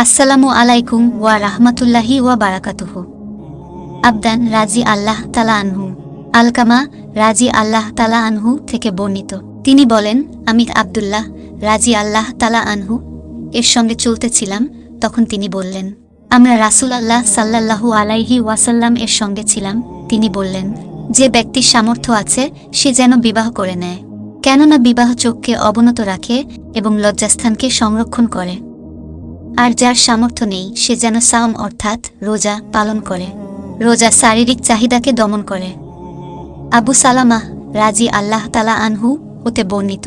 আসসালামু আলাইকুম ওয়া রাহমাতুল্লাহি ওয়া বারাকাতুহু। আবদান রাজি আল্লাহ তালা আনহু। আলকামা রাজি আল্লাহ তালা আনহু থেকে বর্ণিত। তিনি বলেন, আমি আব্দুল্লাহ রাজি আল্লাহ তালা আনহু এর সঙ্গে চলতেছিলাম। তখন তিনি বললেন, আমরা রাসূল আল্লাহ সাল্লাল্লাহু আলাইহি ওয়াসাল্লাম এর সঙ্গে ছিলাম। তিনি বললেন, যে ব্যক্তির সামর্থ্য আছে সে যেন বিবাহ করে নেয়, কেননা বিবাহ চোখকে অবনত রাখে এবং লজ্জাস্থানকে সংরক্ষণ করে। আর যার সামর্থ্য নেই সে যেন সাওম অর্থাৎ রোজা পালন করে। রোজা শারীরিক চাহিদাকে দমন করে। আবু সালামাহ রাজি আল্লাহ তালা আনহু হতে বর্ণিত।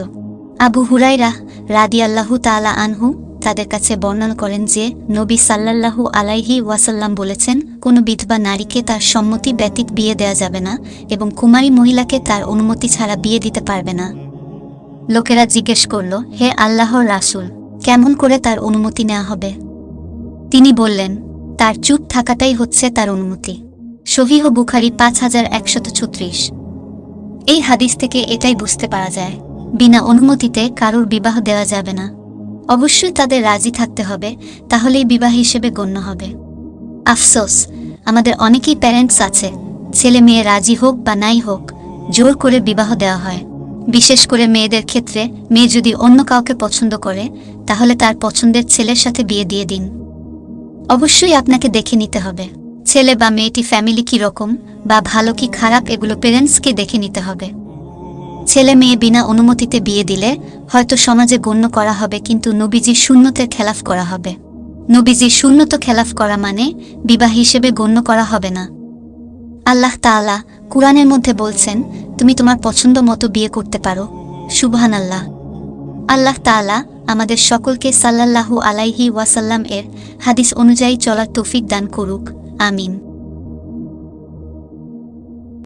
আবু হুরাইরা রাদিয়াল্লাহু তাআলা আনহু তাদের কাছে বর্ণনা করেন যে নবী সাল্লাল্লাহু আলাইহি ওয়াসাল্লাম বলেছেন, কোনো বিধবা নারীকে তার সম্মতি ব্যতীত বিয়ে দেয়া যাবে না এবং কুমারী মহিলাকে তার অনুমতি ছাড়া বিয়ে দিতে পারবে না। লোকেরা জিজ্ঞেস করল, হে আল্লাহর রাসূল, কেমন করে তার অনুমতি নেওয়া হবে? তিনি বললেন, তার চুপ থাকাটাই হচ্ছে তার অনুমতি। সহিহ বুখারী 5136। এই হাদিস থেকে এটাই বুঝতে পারা যায়, বিনা অনুমতিতে কারোর বিবাহ দেওয়া যাবে না। অবশ্যই তাদের রাজি থাকতে হবে, তাহলেই বিবাহ হিসেবে গণ্য হবে। আফসোস, আমাদের অনেকেই প্যারেন্টস আছে, ছেলে মেয়ে রাজি হোক বা নাই হোক জোর করে বিবাহ দেওয়া হয়। বিশেষ করে মেয়েদের ক্ষেত্রে, মেয়ে যদি অন্য কাউকে পছন্দ করে তাহলে তার পছন্দের ছেলের সাথে বিয়ে দিয়ে দিন। অবশ্যই আপনাকে দেখে নিতে হবে ছেলে বা মেয়েটি ফ্যামিলি কি রকম বা ভালো কি খারাপ, এগুলো পেরেন্টসকে দেখে নিতে হবে। ছেলে মেয়ে বিনা অনুমতিতে বিয়ে দিলে হয়তো সমাজে গণ্য করা হবে, কিন্তু নবীজির সুন্নতের খেলাফ করা হবে। নবীজির সুন্নত খেলাফ করা মানে বিবাহ হিসেবে গণ্য করা হবে না। আল্লাহ তাআলা কুরআনের মধ্যে বলছেন, তুমি তোমার পছন্দ মতো বিয়ে করতে পারো। সুবহানাল্লাহ। আল্লাহ তাআলা আমাদের সকলকে সাল্লাল্লাহু আলাইহি ওয়াসাল্লাম এর হাদিস অনুযায়ী চলার তৌফিক দান করুক। আমিন।